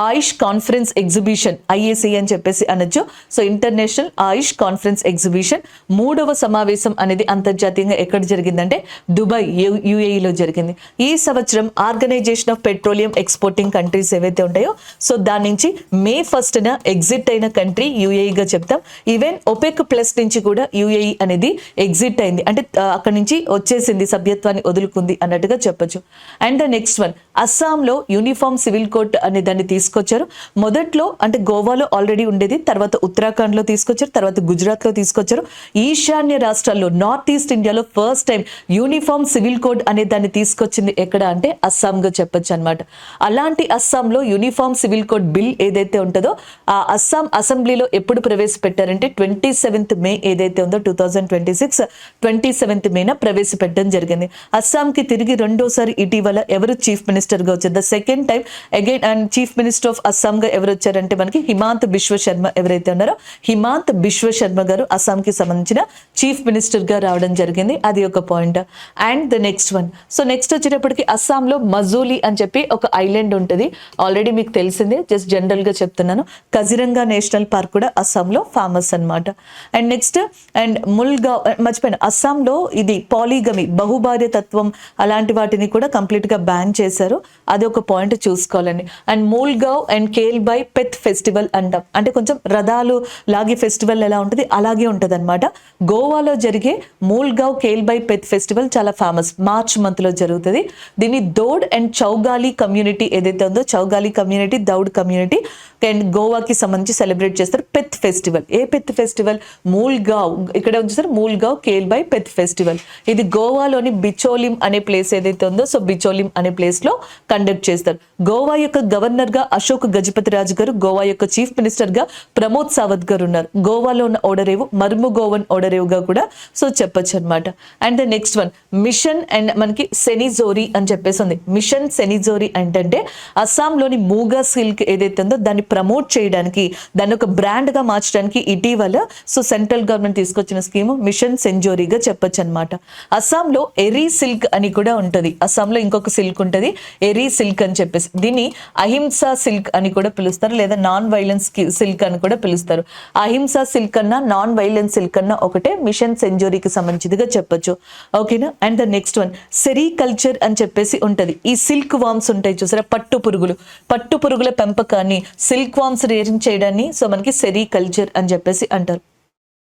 A: Ayush conference exhibition IAC అని చెప్పేసి అనొచ్చు. సో ఇంటర్నేషనల్ ఆయుష్ కాన్ఫరెన్స్ ఎగ్జిబిషన్ 3వ సమావేశం అనేది అంతర్జాతీయంగా ఎక్కడ జరిగిందంటే దుబాయ్ UAEలో జరిగింది. ఈ సంవత్సరం organisation of petroleum exporting countries ఏవైతే ఉంటాయో సో దాని నుంచి May 1న ఎగ్జిట్ అయిన కంట్రీ UAEగా చెప్తాం. ఈవెన్ OPEC ప్లస్ నుంచి కూడా UAE అనేది ఎగ్జిట్ అయింది, అంటే అక్కడి నుంచి వచ్చేసింది, సభ్యత్వాన్ని వదులుకుంది అన్నట్టుగా చెప్పొచ్చు. అండ్ ద నెక్స్ట్ వన్, అస్సాంలో యూనిఫామ్ సివిల్ కోడ్ అనే దాన్ని తీసుకొచ్చారు. మొదట్లో అంటే గోవాలో ఆల్రెడీ ఉండేది, తర్వాత ఉత్తరాఖండ్ లో తీసుకొచ్చారు, తర్వాత గుజరాత్ లో తీసుకొచ్చారు. ఈశాన్య రాష్ట్రాల్లో నార్త్ ఈస్ట్ ఇండియాలో first time uniform civil code అనే దాన్ని తీసుకొచ్చింది ఎక్కడ అంటే అస్సాంగా చెప్పొచ్చు అనమాట. అలాంటి అస్సాంలో యూనిఫామ్ సివిల్ కోడ్ బిల్ ఏదైతే ఉంటుందో ఆ అస్సాం అసెంబ్లీలో ఎప్పుడు ప్రవేశపెట్టారంటే 27th May ఏదైతే ఉందో 2026 27th May ప్రవేశపెట్టడం జరిగింది. అస్సాంకి తిరిగి రెండోసారి ఇటీవల ఎవరు చీఫ్ మినిస్టర్ గా వచ్చారు, the second time again and chief minister of Assam గా ఎవరు వచ్చారంటే మనకి హిమాంత్ బిశ్వ శర్మ ఎవరైతే ఉన్నారో హిమాంత్ బిశ్వ శర్మ గారు అస్సాంకి సంబంధించిన చీఫ్ మినిస్టర్ గా రావడం జరిగింది. అది ఒక point. And the next one, so next వచ్చేటప్పటికి అస్సాంలో మజూలి అని చెప్పి ఒక ఐలాండ్ ఉంటుంది, ఆల్రెడీ మీకు తెలిసిందే, జస్ట్ జనరల్ గా చెప్తున్నాను. కజిరంగా నేషనల్ పార్క్ కూడా అస్సాంలో ఫేమస్ అన్నమాట. అండ్ నెక్స్ట్ అండ్ ముల్గావ్ మర్చిపోయిన, అస్సాంలో ఇది పాలిగమి బహుభార్య తత్వం అలాంటి వాటిని కూడా కంప్లీట్ గా బ్యాన్ చేశారు, అది ఒక పాయింట్ చూసుకోవాలండి. అండ్ మూల్గావ్ అండ్ కేల్బై పెత్ ఫెస్టివల్ అంటాం, అంటే కొంచెం రథాలు లాగే ఫెస్టివల్ ఎలా ఉంటుంది అలాగే ఉంటుంది అనమాట. గోవాలో జరిగే మూల్గావ్ కేల్బై పెత్ ఫెస్టివల్ చాలా ఫేమస్, మార్చ్ మంత్ లో జరుగుతుంది. దీన్ని దౌడ్ అండ్ చౌగాలి కమ్యూనిటీ ఏదైతే ఉందో చౌగాలి కమ్యూనిటీ దౌడ్ కమ్యూనిటీ అండ్ గోవాకి సంబంధించి సెలబ్రేట్ చేస్తారు పెత్ ఫెస్టివల్. ఏ పెత్ ఫెస్టివల్? మూల్గావ్, ఇక్కడ వచ్చేసరి మూల్గావ్ కేల్బై పెత్ ఫెస్టివల్. ఇది గోవాలోని బిచోలిం అనే ప్లేస్ ఏదైతే ఉందో సో బిచోలిం అనే ప్లేస్ లో కండక్ట్ చేస్తారు. గోవా యొక్క గవర్నర్ గా అశోక్ గజపతి రాజు గారు, గోవా యొక్క చీఫ్ మినిస్టర్ గా ప్రమోద్ సావంత్ గారు ఉన్నారు. గోవాలో ఉన్న ఓడరేవు మర్ము గోవన్ ఓడరేవుగా కూడా సో చెప్పొచ్చు అనమాట. And the next one mission and మనకి సెనిజోరీ అని చెప్పేసి ఉంది. మిషన్ సెనిజోరీ అంటే అస్సాంలోని మూగా సిల్క్ ఏదైతే ఉందో దాన్ని ప్రమోట్ చేయడానికి, దాన్ని ఒక బ్రాండ్ గా మార్చడానికి ఇటీవల సో సెంట్రల్ గవర్నమెంట్ తీసుకొచ్చిన స్కీమ్ మిషన్ సెంజోరీగా చెప్పొచ్చు అనమాట. అస్సాంలో ఎరీ సిల్క్ అని కూడా ఉంటుంది, అస్సాంలో ఇంకొక సిల్క్ ఉంటుంది ఎరీ సిల్క్ అని చెప్పేసి, దీన్ని అహింసా సిల్క్ అని కూడా పిలుస్తారు, లేదా నాన్ వైలెన్స్ సిల్క్ అని కూడా పిలుస్తారు. అహింసా సిల్క్ అన్నా నాన్ వైలెన్స్ సిల్క్ అన్నా ఒకటే, మిషన్ సెంజోరీకి సంబంధించిదిగా చెప్పొచ్చు. ఓకేనా. And the next one sericulture అని చెప్పేసి ఉంటది. ఈ సిల్క్ వామ్స్ ఉంటాయి చూసారా, పట్టు పురుగుల పెంపకాన్ని, సిల్క్ వామ్స్ రేరింగ్ చేయడాన్ని సో మనకి సెరీ కల్చర్ అని చెప్పేసి అంటారు.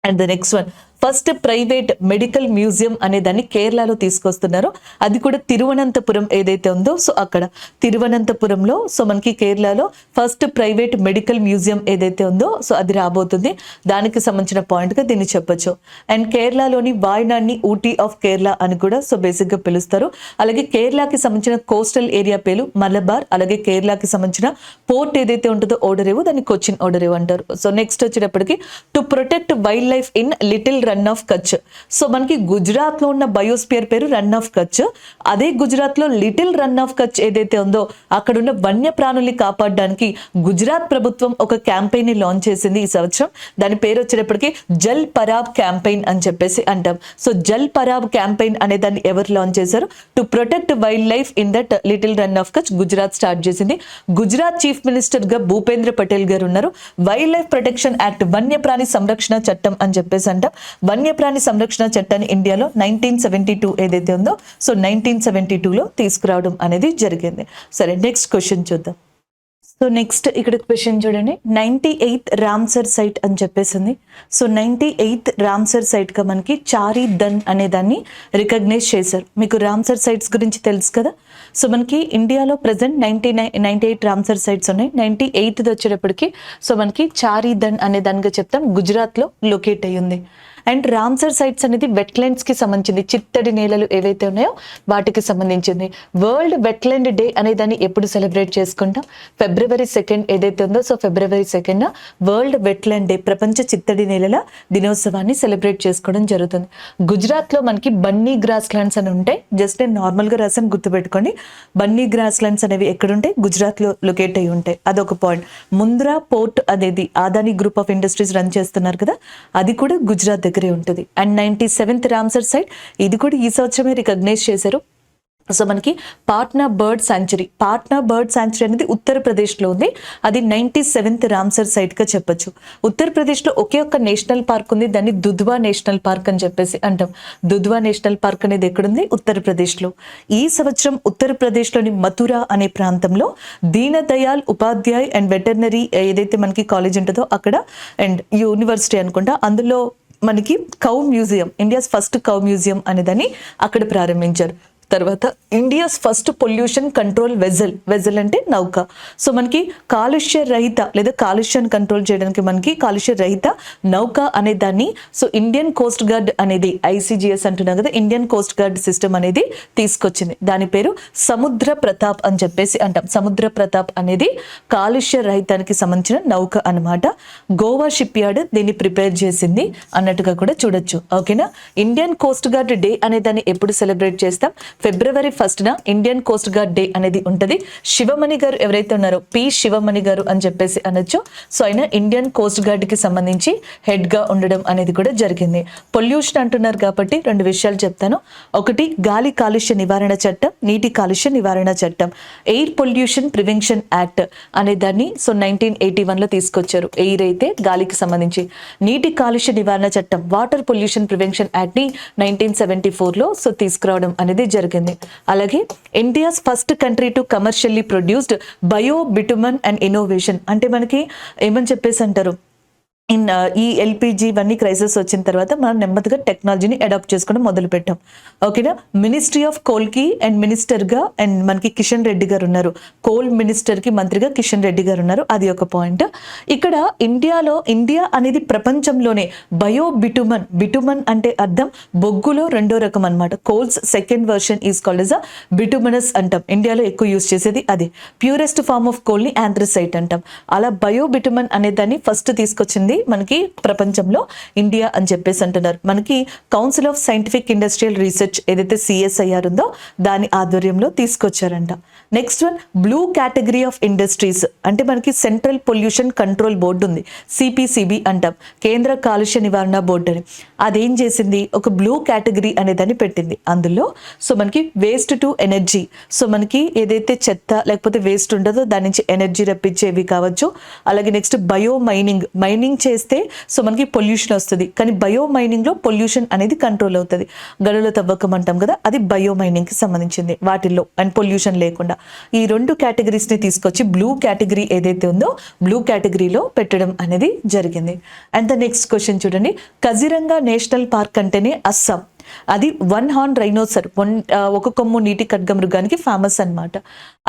A: And the next one first private medical museum అనే దాన్ని కేరళలో తీసుకొస్తున్నారు, అది కూడా తిరువనంతపురం ఏదైతే ఉందో సో అక్కడ తిరువనంతపురంలో సో మనకి కేరళలో ఫస్ట్ ప్రైవేట్ మెడికల్ మ్యూజియం ఏదైతే ఉందో సో అది రాబోతుంది, దానికి సంబంధించిన పాయింట్ గా దీన్ని చెప్పొచ్చు. అండ్ కేరళలోని వాయనాడ్ని ఊటీ ఆఫ్ కేరళ అని కూడా సో బేసిక్ గా పిలుస్తారు. అలాగే కేరళకి సంబంధించిన కోస్టల్ ఏరియా పేరు మలబార్, అలాగే కేరళకి సంబంధించిన పోర్ట్ ఏదైతే ఉంటుందో ఓడరేవు, దాన్ని కొచ్చిన్ ఓడరేవు అంటారు. సో నెక్స్ట్ వచ్చేటప్పటికి to protect wild life in little run of Kutch. So మనకి గుజరాత్ లో ఉన్న బయోస్పియర్ పేరు రన్ ఆఫ్ కచ్, అదే గుజరాత్ లో లిటిల్ రన్ ఆఫ్ కచ్ ఏదైతే ఉందో అక్కడ ఉన్న వన్య ప్రాణుల్ని కాపాడడానికి గుజరాత్ ప్రభుత్వం ఒక క్యాంపెయిన్ ని లాంచ్ చేసింది ఈ సంవత్సరం. దాని పేరు వచ్చేటప్పటికి జల్ పరాబ్ క్యాంపెయిన్ అని చెప్పేసి అంటాం. సో జల్ పరాబ్ క్యాంపెయిన్ అనే దాన్ని ఎవరు లాంచ్ చేశారు? To protect wild life in that little run of Kutch Gujarat start చేసింది. గుజరాత్ చీఫ్ మినిస్టర్ గా భూపేంద్ర పటేల్ గారు ఉన్నారు. వైల్డ్ లైఫ్ ప్రొటెక్షన్ యాక్ట్ వన్యప్రాణి సంరక్షణ చట్టం అని చెప్పేసి అంటాం. వన్యప్రాణి సంరక్షణ చట్టాన్ని ఇండియాలో 1972 ఏదైతే ఉందో సో 1972లో తీసుకురావడం అనేది జరిగింది. సరే నెక్స్ట్ క్వశ్చన్ చూద్దాం. సో నెక్స్ట్ ఇక్కడ క్వశ్చన్ చూడండి, 98th రామ్సర్ సైట్ అని చెప్పేసింది. సో 98th రామ్సర్ సైట్ గా మనకి చారీ దన్ అనే దాన్ని రికగ్నైజ్ చేశారు. మీకు రామ్సర్ సైట్స్ గురించి తెలుసు కదా. సో మనకి ఇండియాలో ప్రెసెంట్ 98 రామ్సర్ సైట్స్ ఉన్నాయి. 98th వచ్చేటప్పటికి సో మనకి చారీ దన్ అనే దానిగా చెప్తాం, గుజరాత్ లో లొకేట్ అయ్యి ఉంది. అండ్ రామ్సర్ సైట్స్ అనేది వెట్లాండ్స్ కి సంబంధించింది, చిత్తడి నేలలు ఏవైతే ఉన్నాయో వాటికి సంబంధించింది. వరల్డ్ వెట్లాండ్ డే అనే దాన్ని ఎప్పుడు సెలబ్రేట్ చేసుకుంటాం? February 2 ఏదైతే ఉందో so February 2 world wetland day, ప్రపంచ చిత్తడి నేలల దినోత్సవాన్ని సెలబ్రేట్ చేసుకోవడం జరుగుతుంది. గుజరాత్ లో మనకి బన్నీ గ్రాస్ ల్యాండ్స్ అని ఉంటాయి, జస్ట్ నేను నార్మల్ గా రాసాను గుర్తుపెట్టుకోండి. బన్నీ గ్రాస్ ల్యాండ్స్ అనేవి ఎక్కడుంటాయి? గుజరాత్ లో లొకేట్ అయి ఉంటాయి, అదొక పాయింట్. ముంద్రా పోర్ట్ అనేది Adani group of industries run చేస్తున్నారు కదా, అది కూడా గుజరాత్ దగ్గర దగ్గరే ఉంటుంది. అండ్ 97th రామ్సర్ సైట్ ఇది కూడా ఈ సంవత్సరమే రికగ్నైజ్ చేశారు. సో మనకి పాట్నా బర్డ్ శాంచురీ అనేది ఉత్తరప్రదేశ్లో ఉంది. అది 97th రామ్సర్ సైట్గా చెప్పొచ్చు. ఉత్తరప్రదేశ్లో ఒకే ఒక్క నేషనల్ పార్క్ ఉంది, దాన్ని దుధ్వా నేషనల్ పార్క్ అని చెప్పేసి అంటాం. దుధ్వా నేషనల్ పార్క్ అనేది ఎక్కడుంది? ఉత్తరప్రదేశ్లో. ఈ సంవత్సరం ఉత్తరప్రదేశ్లోని మథురా అనే ప్రాంతంలో దీన్ దయాళ్ ఉపాధ్యాయ్ అండ్ వెటర్నరీ ఏదైతే మనకి కాలేజ్ ఉంటుందో అక్కడ అండ్ యూనివర్సిటీ అనుకుంటా, అందులో మనకి cow museum, India's first cow museum అనేదాన్ని అక్కడ ప్రారంభించారు. తర్వాత India's first pollution control vessel అంటే నౌక. సో మనకి కాలుష్య రహిత లేదా కాలుష్యాన్ని కంట్రోల్ చేయడానికి మనకి కాలుష్య రహిత నౌక అనే దాన్ని సో ఇండియన్ కోస్ట్ గార్డ్ అనేది ICGS అంటున్నాం కదా, ఇండియన్ కోస్ట్ గార్డ్ సిస్టమ్ అనేది తీసుకొచ్చింది. దాని పేరు సముద్ర ప్రతాప్ అని చెప్పేసి అంటాం. సముద్ర ప్రతాప్ అనేది కాలుష్య రహితానికి సంబంధించిన నౌక అన్నమాట. గోవా షిప్ యార్డ్ దీన్ని ప్రిపేర్ చేసింది అన్నట్టుగా కూడా చూడొచ్చు. ఓకేనా. ఇండియన్ కోస్ట్ గార్డ్ డే అనే దాన్ని ఎప్పుడు సెలబ్రేట్ చేస్తాం? February 1st Indian coast guard day అనేది ఉంటుంది. శివమణి గారు ఎవరైతే ఉన్నారో శివమణి గారు అని చెప్పేసి అనొచ్చు. సో ఆయన ఇండియన్ కోస్ట్ గార్డ్ కి సంబంధించి హెడ్ గా ఉండడం అనేది కూడా జరిగింది. పొల్యూషన్ అంటున్నారు కాబట్టి రెండు విషయాలు చెప్తాను. ఒకటి గాలి కాలుష్య నివారణ చట్టం, నీటి కాలుష్య నివారణ చట్టం, ఎయిర్ పొల్యూషన్ ప్రివెన్షన్ యాక్ట్ అనే దాన్ని సో 1981లో తీసుకొచ్చారు. ఎయిర్ అయితే గాలికి సంబంధించి. నీటి కాలుష్య నివారణ చట్టం వాటర్ పొల్యూషన్ ప్రివెన్షన్ యాక్ట్ ని 1974లో సో తీసుకురావడం అనేది జరిగింది. అలాగే India's first country to commercially produced bio bitumen and innovation అంటే మనకి ఏమని చెప్పేసి అంటారు, ఈ LPG ఇవన్నీ క్రైసిస్ వచ్చిన తర్వాత మనం నెమ్మదిగా టెక్నాలజీని అడాప్ట్ చేసుకోవడం మొదలు పెట్టాం. ఓకేనా. మినిస్ట్రీ ఆఫ్ కోల్కి అండ్ మినిస్టర్గా అండ్ మనకి కిషన్ రెడ్డి గారు ఉన్నారు. కోల్ మినిస్టర్కి మంత్రిగా కిషన్ రెడ్డి గారు ఉన్నారు. అది ఒక పాయింట్. ఇక్కడ ఇండియా అనేది ప్రపంచంలోనే బయో బిటుమన్ అంటే అర్థం బొగ్గులో రెండో రకం అనమాట. Coal's second version is called as a bituminous అంటాం. ఇండియాలో ఎక్కువ యూజ్ చేసేది అది. ప్యూరెస్ట్ ఫార్మ్ ఆఫ్ కోల్ని యాంథ్రసైట్ అంటాం. అలా బయో బిటుమన్ అనే దాన్ని ఫస్ట్ తీసుకొచ్చింది మనకి ప్రపంచంలో ఇండియా అని చెప్పేసి అంటున్నారు. మనకి council of scientific industrial research ఏదైతే CSIR ఉందో దాని ఆధ్వర్యంలో తీసుకొచ్చారంట. Next one blue category of industries అంటే మనకి సెంట్రల్ పొల్యూషన్ కంట్రోల్ బోర్డు ఉంది, CPCB అంటాం, కేంద్ర కాలుష్య నివారణ బోర్డు అని. అదేం చేసింది, ఒక బ్లూ కేటగిరీ అనేదాన్ని పెట్టింది. అందులో సో మనకి వేస్ట్ టు ఎనర్జీ, సో మనకి ఏదైతే చెత్త లేకపోతే వేస్ట్ ఉంటుందో దాని నుంచి ఎనర్జీ రప్పించేవి కావచ్చు. అలాగే నెక్స్ట్ బయో మైనింగ్ చేస్తే సో మనకి పొల్యూషన్ వస్తుంది, కానీ బయో మైనింగ్ లో పొల్యూషన్ అనేది కంట్రోల్ అవుతుంది. గనుల తవ్వకం అంటాం కదా, అది బయో మైనింగ్ కి సంబంధించింది వాటిల్లో, అండ్ పొల్యూషన్ లేకుండా. ఈ రెండు కేటగిరీస్ ని తీసుకొచ్చి బ్లూ కేటగిరీ ఏదైతే ఉందో బ్లూ కేటగిరీలో పెట్టడం అనేది జరిగింది. అండ్ ద నెక్స్ట్ క్వశ్చన్ చూడండి, కజిరంగా నేషనల్ పార్క్ అంటేనే అస్సాం. అది వన్ హార్న్ రైనోసర్, ఒక కొమ్ము నీటి ఖడ్గమృగానికి ఫేమస్ అన్నమాట.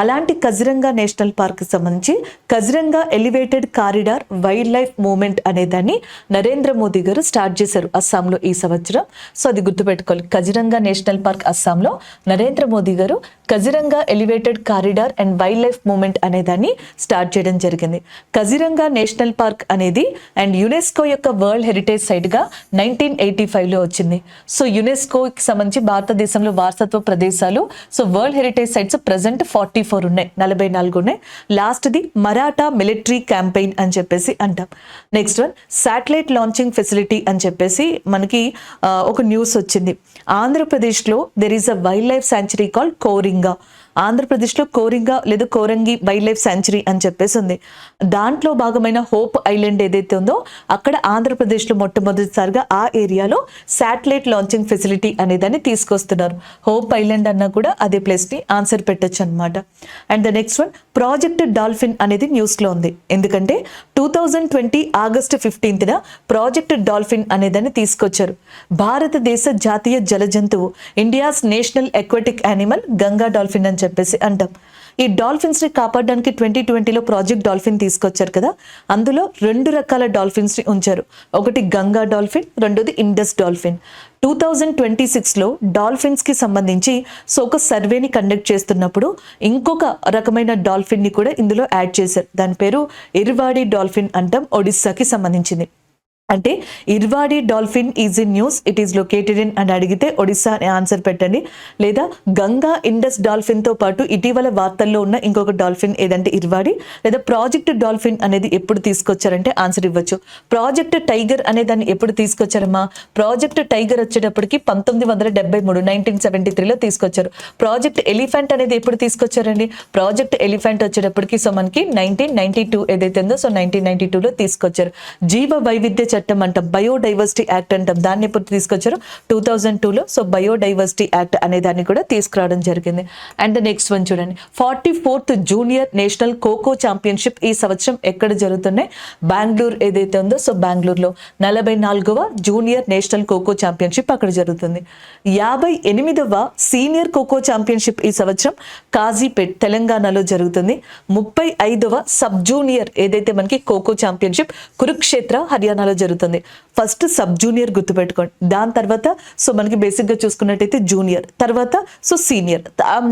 A: అలాంటి కజిరంగా నేషనల్ పార్క్ సంబంధించి Kaziranga elevated corridor wild life movement అనే దాన్ని నరేంద్ర మోదీ గారు స్టార్ట్ చేశారు అస్సాంలో ఈ సంవత్సరం. సో అది గుర్తుపెట్టుకోవాలి. కజిరంగా నేషనల్ పార్క్ అస్సాంలో నరేంద్ర మోదీ గారు Kaziranga elevated corridor and wildlife movement అనే దాన్ని స్టార్ట్ చేయడం జరిగింది. కజిరంగా నేషనల్ పార్క్ అనేది అండ్ యునెస్కో యొక్క వరల్డ్ హెరిటేజ్ సైట్ గా 1985లో వచ్చింది. సో యునెస్కోకి సంబంధించి భారతదేశంలో వారసత్వ ప్రదేశాలు so world heritage sites present 44 ఉన్నాయి, 44 ఉన్నాయి. లాస్ట్ది మరాఠా మిలిటరీ క్యాంపెయిన్ అని చెప్పేసి అంటాం. Next one satellite launching facility అని చెప్పేసి మనకి ఒక న్యూస్ వచ్చింది. ఆంధ్రప్రదేశ్లో there is a wild life sanctuary called Coringa. ఆంధ్రప్రదేశ్లో కోరింగా లేదా కోరంగి వైల్డ్ లైఫ్ శాంచురీ అని చెప్పేసి ఉంది. దాంట్లో భాగమైన హోప్ ఐలాండ్ ఏదైతే ఉందో అక్కడ ఆంధ్రప్రదేశ్లో మొట్టమొదటిసారిగా ఆ ఏరియాలో శాటిలైట్ లాంచింగ్ ఫెసిలిటీ అనేదాన్ని తీసుకొస్తున్నారు. హోప్ ఐలాండ్ అన్నా కూడా అదే ప్లేస్ని ఆన్సర్ పెట్టచ్చు అనమాట. And the next one project dolphin అనేది న్యూస్లో ఉంది. ఎందుకంటే 2020 ఆగస్టు 15న ప్రాజెక్ట్ డాల్ఫిన్ అనేదాన్ని తీసుకొచ్చారు. భారతదేశ జాతీయ జల జంతువు, India's national aquatic animal Ganga dolphin అని చెప్పేసి అంటాం. ఈ డాల్ఫిన్స్ ని కాపాడడానికి 2020లో ప్రాజెక్ట్ డాల్ఫిన్ తీసుకొచ్చారు కదా, అందులో 2 రకాల డాల్ఫిన్స్ ని ఉంచారు. ఒకటి గంగా డాల్ఫిన్, రెండోది ఇండస్ డాల్ఫిన్. 2026లో డాల్ఫిన్స్ కి సంబంధించి సో ఒక సర్వేని కండక్ట్ చేస్తున్నప్పుడు ఇంకొక రకమైన డాల్ఫిన్ ని కూడా ఇందులో యాడ్ చేశారు. దాని పేరు ఇర్వాడి డాల్ఫిన్ అంటాం, ఒడిస్సాకి సంబంధించింది. అంటే Irrawaddy dolphin is in news, it is located in అని అడిగితే ఒడిస్సా అనే ఆన్సర్ పెట్టండి. లేదా గంగా ఇండస్ డాల్ఫిన్ తో పాటు ఇటీవల వార్తల్లో ఉన్న ఇంకొక డాల్ఫిన్ ఏదంటే ఇర్వాడి. లేదా ప్రాజెక్ట్ డాల్ఫిన్ అనేది ఎప్పుడు తీసుకొచ్చారంటే ఆన్సర్ ఇవ్వచ్చు. ప్రాజెక్ట్ టైగర్ అనే దాన్ని ఎప్పుడు తీసుకొచ్చారమ్మా? ప్రాజెక్ట్ టైగర్ వచ్చేటప్పటికి 1973 1973లో తీసుకొచ్చారు. ప్రాజెక్ట్ ఎలిఫెంట్ అనేది ఎప్పుడు తీసుకొచ్చారండి? ప్రాజెక్ట్ ఎలిఫెంట్ వచ్చేటప్పటికి సో మనకి 1992 ఏదైతే ఉందో సో 1992లో తీసుకొచ్చారు. జీవ వైవిధ్య చట్టం అంటాం, బయోడైవర్సిటీ యాక్ట్ అంటాం, దాన్ని ఎప్పుడు తీసుకొచ్చారు? 2002లో. సో బయోడైవర్సిటీ యాక్ట్ అనే దాన్ని కూడా తీసుకురావడం జరిగింది. అండ్ నెక్స్ట్ వన్ చూడండి, 44th junior national kho kho championship ఈ సంవత్సరం ఎక్కడ జరుగుతున్నాయి? బెంగళూరు ఏదైతే ఉందో సో బెంగళూరులో 44వ జూనియర్ నేషనల్ ఖోఖో ఛాంపియన్షిప్ అక్కడ జరుగుతుంది. 58వ సీనియర్ ఖోఖో ఛాంపియన్షిప్ ఈ సంవత్సరం కాజీపేట్ తెలంగాణలో జరుగుతుంది. 35వ సబ్ జూనియర్ ఏదైతే మనకి ఖోఖో ఛాంపియన్షిప్ కురుక్షేత్ర హర్యానాలో జరుగుతుంది. ఫస్ట్ సబ్ జూనియర్ గుర్తుపెట్టుకోండి, దాని తర్వాత సో మనకి బేసిక్ గా చూసుకున్నట్టయితే జూనియర్, తర్వాత సో సీనియర్,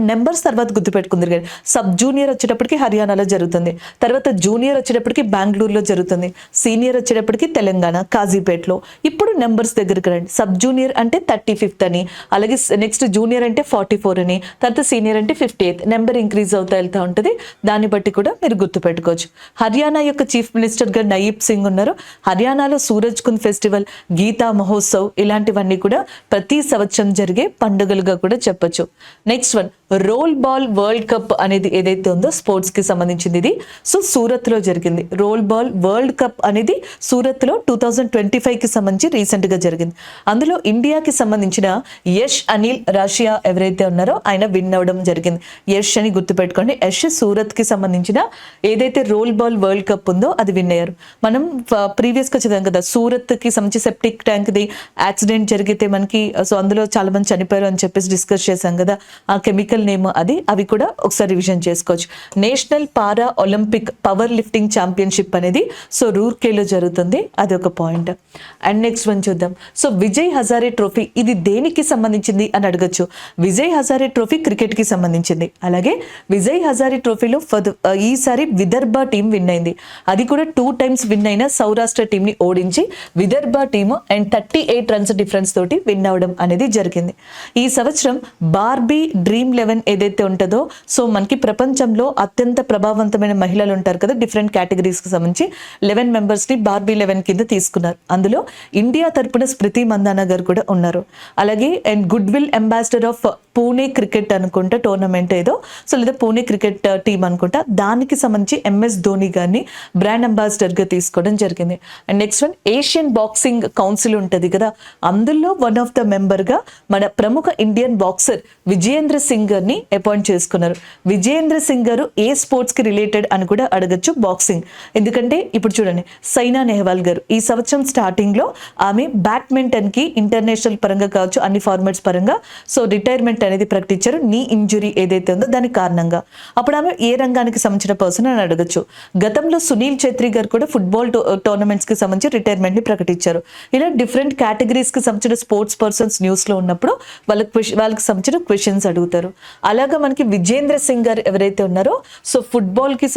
A: నెంబర్స్ తర్వాత గుర్తుపెట్టుకుందరు కానీ సబ్ జూనియర్ వచ్చేటప్పటికి హర్యానాలో జరుగుతుంది, తర్వాత జూనియర్ వచ్చేటప్పటికి బెంగళూరులో జరుగుతుంది, సీనియర్ వచ్చేటప్పటికి తెలంగాణ కాజీపేట్లో. ఇప్పుడు నెంబర్స్ దగ్గరికి రండి. సబ్ జూనియర్ అంటే 35th అని, అలాగే నెక్స్ట్ జూనియర్ అంటే 44 అని, తర్వాత సీనియర్ అంటే 58th. నెంబర్ ఇంక్రీజ్ అవుతా వెళ్తూ ఉంటుంది, దాన్ని బట్టి కూడా మీరు గుర్తుపెట్టుకోవచ్చు. హర్యానా యొక్క చీఫ్ మినిస్టర్ గా నయీబ్ సింగ్ ఉన్నారు. హర్యానాలో సూరజ్ కుంద్ ఫెస్టివల్, గీతా మహోత్సవ్ ఇలాంటివన్నీ కూడా ప్రతి సంవత్సరం జరిగే పండుగలుగా కూడా చెప్పొచ్చు. Next one, role ball world cup అనేది ఏదైతే ఉందో స్పోర్ట్స్ కి సంబంధించింది, ఇది సో సూరత్ లో జరిగింది. రోల్ బాల్ వరల్డ్ కప్ అనేది సూరత్ లో 2025 కి సంబంధించి రీసెంట్ గా జరిగింది. అందులో ఇండియాకి సంబంధించిన యష్ అనిల్ రష్యా ఎవరైతే ఉన్నారో ఆయన విన్ అవడం జరిగింది. యష్ అని గుర్తుపెట్టుకోండి. యష్ సూరత్ కి సంబంధించిన ఏదైతే రోల్ బాల్ వరల్డ్ కప్ ఉందో అది విన్ అయ్యారు. మనం ప్రీవియస్ గా చదివాం కదా, సూరత్ కి సంబంధించి సెప్టిక్ ట్యాంక్ ది యాక్సిడెంట్ జరిగితే మనకి సో అందులో చాలా మంది చనిపోయారు అని చెప్పేసి డిస్కస్ చేశాం కదా, ఆ కెమికల్ నేమ్ అది. అవి కూడా ఒకసారి రివిజన్ చేసుకోవచ్చు. నేషనల్ పారా ఒలింపిక్ పవర్ లిఫ్టింగ్ ఛాంపియన్షిప్ అనేది సో రూర్కేలో జరుగుతుంది, అది ఒక పాయింట్. అండ్ నెక్స్ట్ వన్ చూద్దాం. సో విజయ్ హజారే ట్రోఫీ ఇది దేనికి సంబంధించింది అని అడగచ్చు. విజయ్ హజారే ట్రోఫీ క్రికెట్ కి సంబంధించింది. అలాగే విజయ్ హజారే ట్రోఫీలో ఈసారి విదర్భ టీం విన్ అయింది. అది కూడా 2 times విన్ అయిన సౌరాష్ట్ర టీం ని ఓడించి Vidarbha team and 38 runs difference తోటి విన్ అవడం అనేది జరిగింది. ఈ సంవత్సరం బార్బీ డ్రీమ్ 11 ఏదైతే ఉంటుందో సో మనకి ప్రపంచంలో అత్యంత ప్రభావవంతమైన మహిళలు ఉంటారు కదా, డిఫరెంట్ కేటగిరీస్ కి సంబంధించి 11 members ని బార్బీ 11 కింద తీసుకున్నారు. అందులో ఇండియా తరపున స్మృతి మందానా గారు కూడా ఉన్నారు. అలాగే and good will ambassador of Pune cricket అనుకుంటా టోర్నమెంట్ ఏదో సో లేదా పూణే క్రికెట్ టీం అనుకుంటా, దానికి సంబంధించి MS ధోని గారిని బ్రాండ్ అంబాసిడర్ గా తీసుకోవడం జరిగింది. And next one, Asian boxing council ఉంటుంది కదా, అందులో వన్ ఆఫ్ ద మెంబర్ గా మన ప్రముఖ ఇండియన్ బాక్సర్ విజయేంద్ర సింగ్ గారిని అపాయింట్ చేసుకున్నారు. విజయేంద్ర సింగ్ గారు ఏ స్పోర్ట్స్ కి రిలేటెడ్ అని కూడా అడగచ్చు, బాక్సింగ్. ఎందుకంటే ఇప్పుడు చూడండి, సైనా నెహ్వాల్ గారు ఈ సంవత్సరం స్టార్టింగ్ లో ఆమె బ్యాడ్మింటన్ కి ఇంటర్నేషనల్ పరంగా కావచ్చు అన్ని ఫార్మాట్స్ పరంగా సో రిటైర్మెంట్ అనేది ప్రకటించారు. నీ ఇంజురీ ఏదైతే ఉందో దానికి కారణంగా. అప్పుడు ఆమె ఏ రంగానికి సంబంధించిన పర్సన్ అని అడగచ్చు. గతంలో సునీల్ ఛేత్రి గారు కూడా ఫుట్బాల్ టోర్నమెంట్స్ కి సంబంధించి రిటైర్మెంట్ ని ప్రకటించారు. ఇలా డిఫరెంట్ కేటగిరీస్ కి సంబంధించిన స్పోర్ట్స్ పర్సన్స్ న్యూస్ లో ఉన్నప్పుడు వాళ్ళకి సంబంధించిన క్వశ్చన్స్ అడుగుతారు. అలాగా మనకి విజేంద్ర సింగ్ గారు ఎవరైతే ఉన్నారో సో ఫుట్బాల్ కి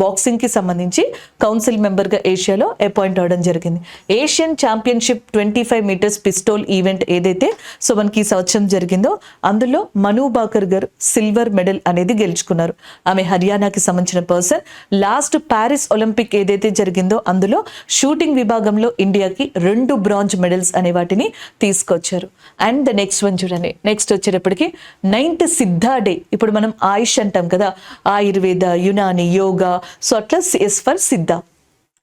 A: బాక్సింగ్ కి సంబంధించి కౌన్సిల్ మెంబర్ గా ఏషియాలో అపాయింట్ అవడం జరిగింది. Asian championship 25 meters pistol event ఏదైతే సో మనకి ఈ సంవత్సరం జరిగిందో అందులో మను బాకర్ గారు సిల్వర్ మెడల్ అనేది గెలుచుకున్నారు. ఆమె హర్యానాకి సంబంధించిన పర్సన్. లాస్ట్ ప్యారిస్ ఒలింపిక్ ఏదైతే జరిగిందో అందులో షూటింగ్ విభాగంలో ఇండియాకి 2 bronze మెడల్స్ అనే వాటిని తీసుకొచ్చారు. అండ్ ద నెక్స్ట్ వన్ చూడండి, నెక్స్ట్ వచ్చేటప్పటికి 9th సిద్ధా డే. ఇప్పుడు మనం ఆయుష్ అంటాం కదా, ఆయుర్వేద, యునాని, యోగా, సో అట్లా yes for Siddha.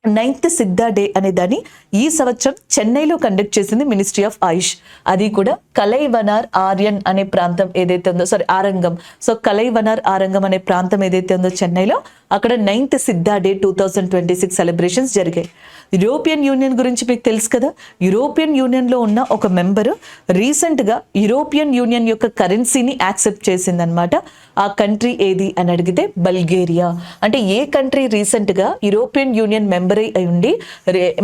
A: 9th Siddha day అనే దాన్ని ఈ సంవత్సరం చెన్నైలో కండక్ట్ చేసింది మినిస్ట్రీ ఆఫ్ ఆయుష్. అది కూడా కలైవనార్ ఆర్యన్ అనే ప్రాంతం ఏదైతే ఉందో ఆరంగం. సో కలైవనార్ ఆరంగం అనే ప్రాంతం ఏదైతే ఉందో చెన్నైలో, అక్కడ 9th సిద్ధా డే 2026 సెలబ్రేషన్స్ జరిగాయి. యూరోపియన్ యూనియన్ గురించి మీకు తెలుసు కదా, యూరోపియన్ యూనియన్ లో ఉన్న ఒక మెంబర్ రీసెంట్ గా యూరోపియన్ యూనియన్ యొక్క కరెన్సీని యాక్సెప్ట్ చేసిందనమాట. ఆ కంట్రీ ఏది అని అడిగితే బల్గేరియా. అంటే ఏ కంట్రీ రీసెంట్గా యూరోపియన్ యూనియన్ మెంబర్ అయి ఉండి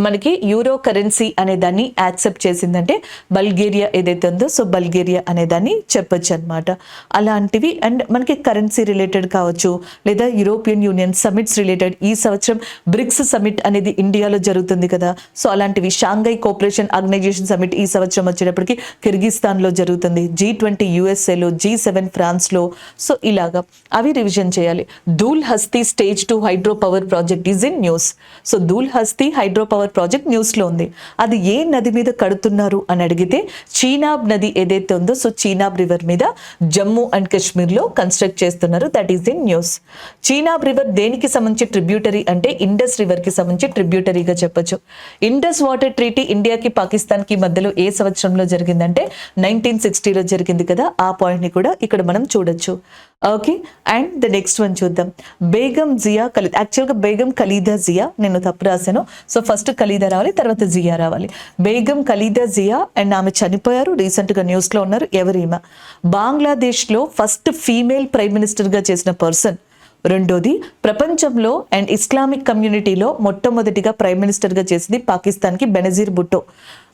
A: మనకి యూరో కరెన్సీ అనే దాన్ని యాక్సెప్ట్ చేసిందంటే బల్గేరియా ఏదైతే ఉందో, సో బల్గేరియా అనే దాన్ని చెప్పొచ్చు అనమాట. అలాంటివి అండ్ మనకి కరెన్సీ రిలేటెడ్ కావచ్చు, లేదా యూరోపియన్ యూనియన్ సమిట్స్ రిలేటెడ్. ఈ సంవత్సరం బ్రిక్స్ సమిట్ అనేది ఇండియాలో జరుగుతుంది కదా, సో అలాంటివి షాంఘై కోఆపరేషన్ ఆర్గనైజేషన్ సమిట్ ఈ సంవత్సరం వచ్చేటప్పటికి కిర్గిస్తాన్లో జరుగుతుంది, G20 యూఎస్ఏలో, G7 ఫ్రాన్స్లో. సో ఇలాగా అవి రివిజన్ చేయాలి. Dhul Hasti stage 2 hydro power project is in news. So Dhul Hasti hydro power project న్యూస్లో ఉంది. అది ఏ నది మీద కడుతున్నారు అని అడిగితే చీనాబ్ నది ఏదైతే ఉందో, సో చీనాబ్ రివర్ మీద జమ్మూ అండ్ కాశ్మీర్లో కన్స్ట్రక్ట్ చేస్తున్నారు. That is in news. Chenab river దేనికి సంబంధించి ట్రిబ్యూటరీ అంటే ఇండస్ రివర్ కి సంబంధించి ట్రిబ్యూటరీగా చెప్పొచ్చు. ఇండస్ వాటర్ ట్రీటీ ఇండియాకి పాకిస్తాన్కి మధ్యలో ఏ సంవత్సరంలో జరిగిందంటే 1960లో జరిగింది కదా, ఆ పాయింట్ ని కూడా ఇక్కడ మనం చూడొచ్చు. Okay, and the next one చూద్దాం. బేగం జియా ఖలీద్. యాక్చువల్గా బేగం ఖలీదా జియా, నేను తప్పు రాశాను. సో ఫస్ట్ ఖలీదా రావాలి, తర్వాత జియా రావాలి. బేగం ఖలీదా జియా అండ్ ఆమె చనిపోయారు, రీసెంట్గా న్యూస్లో ఉన్నారు. ఎవరీమా? బంగ్లాదేశ్లో ఫస్ట్ ఫీమేల్ ప్రైమ్ మినిస్టర్గా చేసిన పర్సన్. రెండోది, ప్రపంచంలో అండ్ ఇస్లామిక్ కమ్యూనిటీలో మొట్టమొదటిగా ప్రైమ్ మినిస్టర్గా చేసింది పాకిస్తాన్కి బెనజీర్ భుట్టో.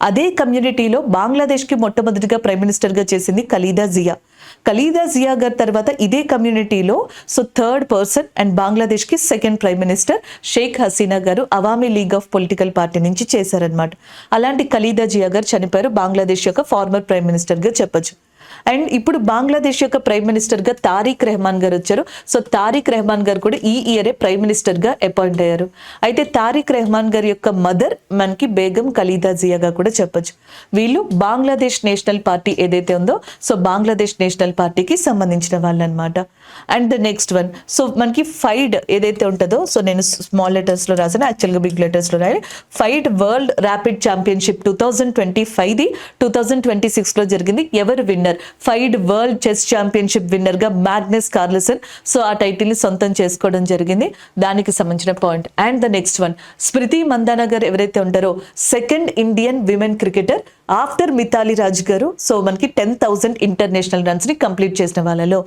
A: అదే కమ్యూనిటీలో బంగ్లాదేశ్కి మొట్టమొదటిగా ప్రైమ్ మినిస్టర్గా చేసింది ఖలీదా జియా. ఖలీదా జియా గారి తర్వాత ఇదే కమ్యూనిటీలో సో థర్డ్ పర్సన్ అండ్ బంగ్లాదేశ్కి second prime minister Sheikh Hasina garu Awami League of political party నుంచి చేశారనమాట. అలాంటి ఖలీదా జియా గారు చనిపోయారు, బంగ్లాదేశ్ యొక్క ఫార్మర్ ప్రైమ్ మినిస్టర్గా చెప్పొచ్చు. అండ్ ఇప్పుడు బంగ్లాదేశ్ యొక్క ప్రైమ్ మినిస్టర్గా తారిక్ రెహమాన్ గారు వచ్చారు. సో తారిక్ రెహమాన్ గారు కూడా ఈ ఇయరే ప్రైమ్ మినిస్టర్గా అపాయింట్ అయ్యారు. అయితే తారిక్ రెహమాన్ గారి యొక్క మదర్ మనకి బేగం ఖలీదా జియాగా కూడా చెప్పొచ్చు. వీళ్ళు బంగ్లాదేశ్ నేషనల్ పార్టీ ఏదైతే ఉందో, సో బంగ్లాదేశ్ నేషనల్ పార్టీకి సంబంధించిన వాళ్ళు అనమాట. And the next one, so మనకి ఫైడ్ ఏదైతే ఉంటుందో, సో నేను స్మాల్ లెటర్స్లో రాసాను, యాక్చువల్గా బిగ్ లెటర్స్లో రాయాలి. ఫైడ్ వరల్డ్ ర్యాపిడ్ ఛాంపియన్షిప్ 2025ది 2026లో జరిగింది. ఎవరు winner? FIDE world chess championship winner గా మ్యాగ్నస్ కార్ల్సన్. సో ఆ టైటిల్ ని సొంతం చేసుకోవడం జరిగింది, దానికి సంబంధించిన point. And the next one, Smriti Mandhana garu ఎవరైతే ఉంటారో second Indian women cricketer after Mithali Raj garu. So మనకి 10,000 ఇంటర్నేషనల్ రన్స్ ని కంప్లీట్ చేసిన వాళ్ళలో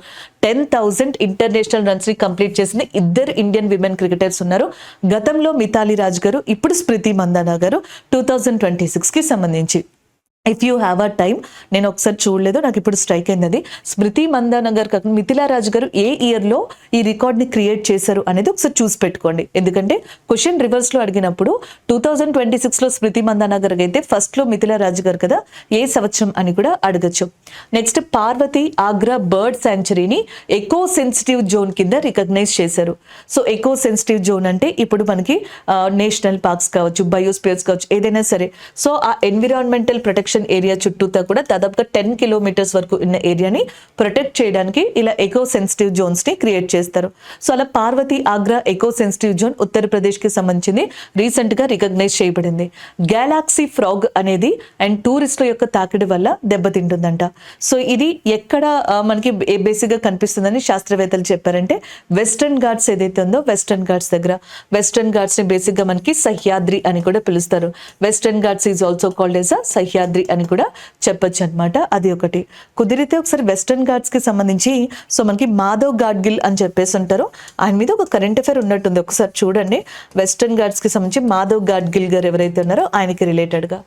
A: 10,000 ఇంటర్నేషనల్ రన్స్ ని కంప్లీట్ చేసిన ఇద్దరు ఇండియన్ విమెన్ క్రికెటర్స్ ఉన్నారు. గతంలో మిథాలీ రాజ్ గారు, ఇప్పుడు స్మృతి మందానా గారు 2026కి సంబంధించి. If you have a time, నేను ఒకసారి చూడలేదు, నాకు ఇప్పుడు స్ట్రైక్ అయింది అది. స్మృతి మందానా గారు కాకుండా మిథిలా రాజ్ గారు ఏ ఇయర్లో ఈ రికార్డ్ని క్రియేట్ చేశారు అనేది ఒకసారి చూసి పెట్టుకోండి. ఎందుకంటే క్వశ్చన్ రివర్స్లో అడిగినప్పుడు 2026లో స్మృతి మందానా గారు అయితే ఫస్ట్లో మిథిలా రాజ్ గారు కదా, ఏ సంవత్సరం అని కూడా అడగచ్చు. నెక్స్ట్, పార్వతి ఆగ్రా బర్డ్ శాంచురీని ఎకో సెన్సిటివ్ జోన్ కింద రికగ్నైజ్ చేశారు. సో ఎకో సెన్సిటివ్ జోన్ అంటే ఇప్పుడు మనకి నేషనల్ పార్క్స్ కావచ్చు, బయోస్పియర్స్ కావచ్చు, ఏదైనా సరే. సో ఆ ఎన్విరాన్మెంటల్ ప్రొటెక్షన్ ఏరియా చుట్టూతా కూడా దాదాపుగా 10 కిలోమీటర్స్ వరకు ఉన్న ఏరియాని ప్రొటెక్ట్ చేయడానికి ఇలా ఎకో సెన్సిటివ్ జోన్స్ ని క్రియేట్ చేస్తారు. సో అలా Parvati Agra eco sensitive zone Uttar Pradesh కి సంబంధించింది, రీసెంట్ గా రికగ్నైజ్ చేయబడింది. గెలాక్సీ ఫ్రాగ్ అనేది అండ్ టూరిస్టుల యొక్క తాకిడి వల్ల దెబ్బతింటుందంట. సో ఇది ఎక్కడ మనకి బేసిక్ గా కనిపిస్తుందని శాస్త్రవేత్తలు చెప్పారంటే వెస్టర్న్ ఘాట్స్ ఏదైతే ఉందో, వెస్టర్న్ ఘాట్స్ దగ్గర. వెస్టర్న్ ఘాట్స్ ని బేసిక్ గా మనకి సహ్యాద్రి అని కూడా పిలుస్తారు. Western Ghats is also called as అ సహ్యాద్రి అని కూడా చెప్పొచ్చు అనమాట. అది ఒకటి. కుదిరితే ఒకసారి వెస్టర్న్ ఘాట్స్ కి సంబంధించి సో మనకి మాధవ్ గాడ్గిల్ అని చెప్పేసి ఉంటారు, ఆయన మీద ఒక కరెంట్ అఫైర్ ఉన్నట్టుంది, ఒకసారి చూడండి. వెస్టర్న్ ఘాట్స్ కి సంబంధించి మాధవ్ గాడ్గిల్ గారు ఎవరైతే ఉన్నారో ఆయనకి రిలేటెడ్ గా.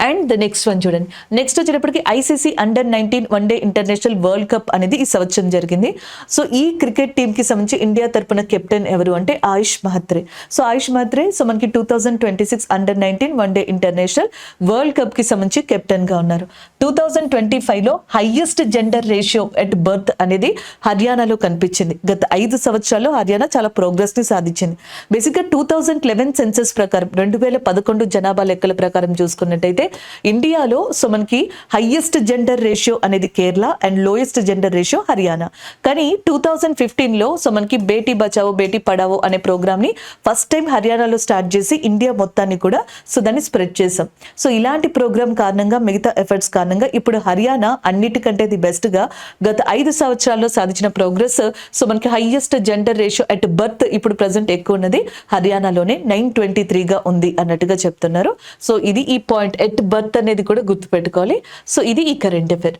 A: అండ్ ద నెక్స్ట్ వన్ చూడండి. నెక్స్ట్ వచ్చేటప్పటికి ICC under-19 one day international world cup అనేది ఈ సంవత్సరం జరిగింది. సో ఈ క్రికెట్ టీమ్ కి సంబంధించి ఇండియా తరపున కెప్టెన్ ఎవరు అంటే ఆయుష్ మహత్రే. సో ఆయుష్ మహత్రే సో మనకి 2026 under nineteen one day international world cup కి సంబంధించి కెప్టెన్ గా ఉన్నారు. 2025లో highest gender ratio at birth అనేది హర్యానాలో కనిపించింది. గత 5 సంవత్సరాల్లో హర్యానా చాలా ప్రోగ్రెస్ ని సాధించింది. బేసిక్గా 2011 సెన్సస్ ప్రకారం 2011 జనాభా లెక్కల ప్రకారం చూసుకున్నట్టయితే ఇండియాలో సో మనకి హైయెస్ట్ జెండర్ రేషియో అనేది Kerala and lowest gender ratio Haryana. కానీ 2015లో సో మనకి బేటీ బచావో బేటీ పడావో అనే ప్రోగ్రామ్ ని ఫస్ట్ టైం హర్యానాలో స్టార్ట్ చేసి ఇండియా మొత్తాన్ని కూడా సో దాన్ని స్ప్రెడ్ చేసాం. సో ఇలాంటి ప్రోగ్రామ్ కారణంగా, మిగతా ఎఫర్ట్స్ కారణంగా ఇప్పుడు హర్యానా అన్నిటికంటే ది బెస్ట్ గా గత 5 సంవత్సరాల్లో సాధించిన ప్రోగ్రెస్. సో మనకి highest gender ratio at birth ఇప్పుడు ప్రెసెంట్ ఎక్కువ ఉన్నది హర్యానాలోనే 923గా ఉంది అన్నట్టుగా చెప్తున్నారు. సో ఇది ఈ పాయింట్ ఎట్ బర్త్ అనేది కూడా గుర్తుపెట్టుకోవాలి. సో ఇది ఈ కరెంట్ అఫైర్.